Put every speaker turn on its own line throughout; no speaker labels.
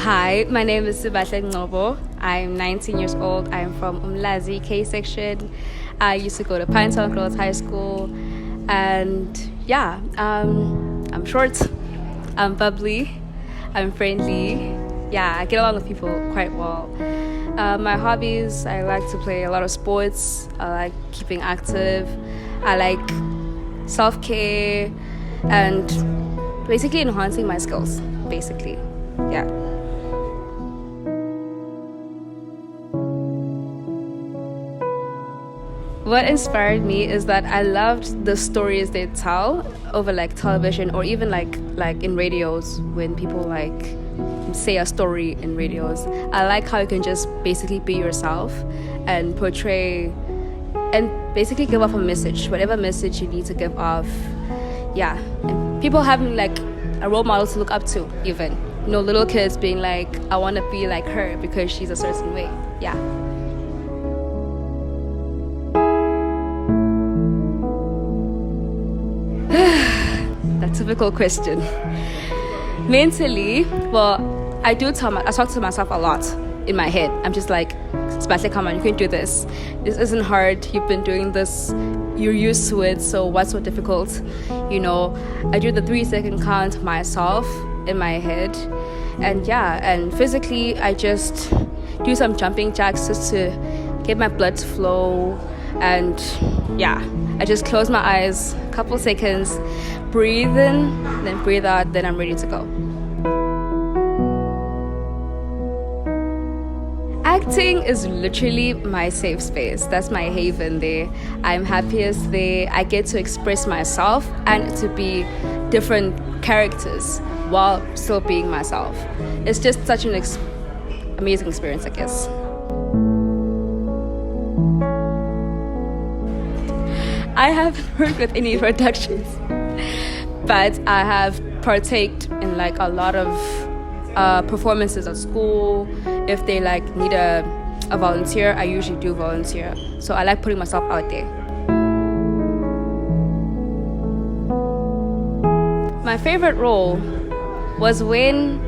Hi, my name is Sibahle Ngcobo. I'm 19 years old. I'm from Umlazi K section. I used to go to Pinetown Girls High School. And yeah, I'm short, I'm bubbly, I'm friendly. Yeah, I get along with people quite well. My hobbies, I like to play a lot of sports. I like keeping active. I like self-care and basically enhancing my skills, basically. Yeah. What inspired me is that I loved the stories they tell over like television or even like in radios when people like say a story in radios. I like how you can just basically be yourself and portray and basically give off a message, whatever message you need to give off. Yeah, and people having like a role model to look up to, even, you know, little kids being like, I want to be like her because she's a certain way. Yeah. That typical question. Mentally, well, I talk to myself a lot in my head. I'm just like, Sibahle, come on, you can do this. This isn't hard. You've been doing this. You're used to it. So what's so difficult? You know, I do the 3-second count myself in my head. And yeah, and physically, I just do some jumping jacks just to get my blood to flow. And yeah, I just close my eyes, a couple seconds, breathe in, then breathe out, then I'm ready to go. Acting is literally my safe space. That's my haven there. I'm happiest there. I get to express myself and to be different characters while still being myself. It's just such an amazing experience, I guess. I haven't worked with any productions, but I have partaked in like a lot of performances at school. If they like need a volunteer, I usually do volunteer. So I like putting myself out there. My favorite role was when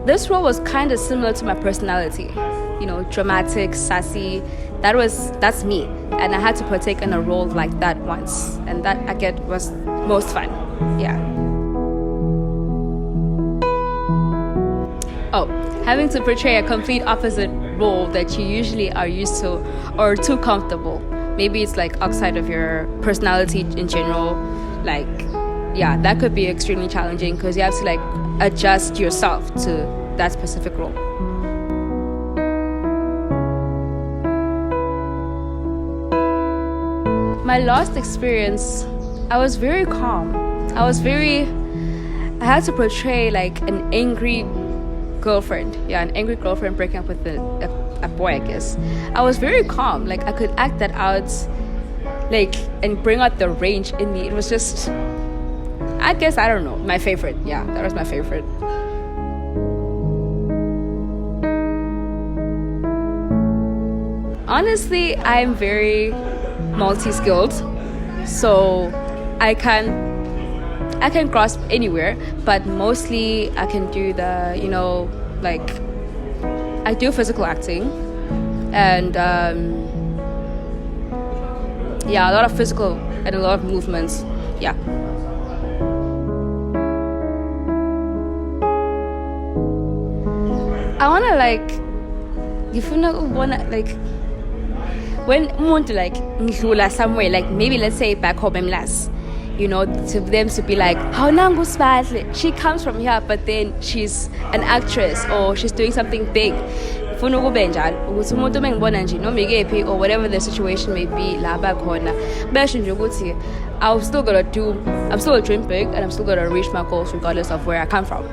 this role was kind of similar to my personality. You know, dramatic, sassy. That's me. And I had to partake in a role like that once. And that, I get, was most fun. Yeah. Oh, having to portray a complete opposite role that you usually are used to or too comfortable. Maybe it's like outside of your personality in general. Like, yeah, that could be extremely challenging because you have to like adjust yourself to that specific role. My last experience, I was very calm. I had to portray like an angry girlfriend. Yeah, an angry girlfriend breaking up with a boy, I guess. I was very calm. Like, I could act that out, like, and bring out the range in me. It was just, I guess, I don't know, my favorite. Yeah, that was my favorite. Honestly, I'm very multi-skilled, so I can grasp anywhere, but mostly I can do the, you know, like, I do physical acting and yeah, a lot of physical and a lot of movements. Yeah. I wanna like, when umuntu like ngidlula somewhere, like maybe let's say back home in Las, you know, to them to be like, how nangu Sibahle, she comes from here, but then she's an actress or she's doing something big. Funa ukube njalo ukuthi umuntu mengibona nje noma ikephi or whatever the situation may be la bakhona besho nje ukuthi I'm still gonna dream big and I'm still gonna reach my goals regardless of where I come from.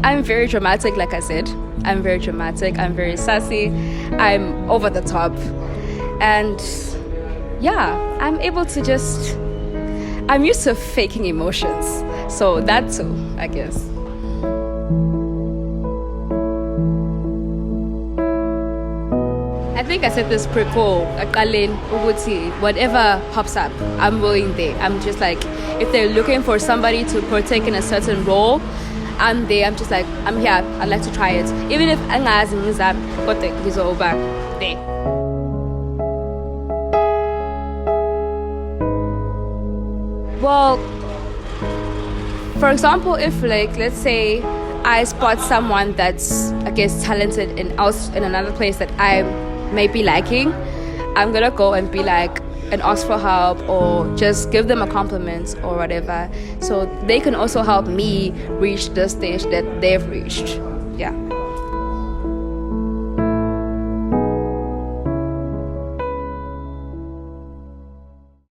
I'm very dramatic, like I said. I'm very dramatic, I'm very sassy, I'm over the top. And yeah, I'm able to just, I'm used to faking emotions. So that too, I guess. think I said this before. Whatever pops up, I'm willing there. I'm just like, if they're looking for somebody to partake in a certain role, I'm there. I'm just like, I'm here. I'd like to try it. Even if angazi ngizami, kodwa ngizoba there. Well, for example, if like, let's say I spot someone that's, I guess, talented in another place that I may be liking, I'm gonna go and be like, and ask for help or just give them a compliment or whatever, so they can also help me reach the stage that they've reached. Yeah.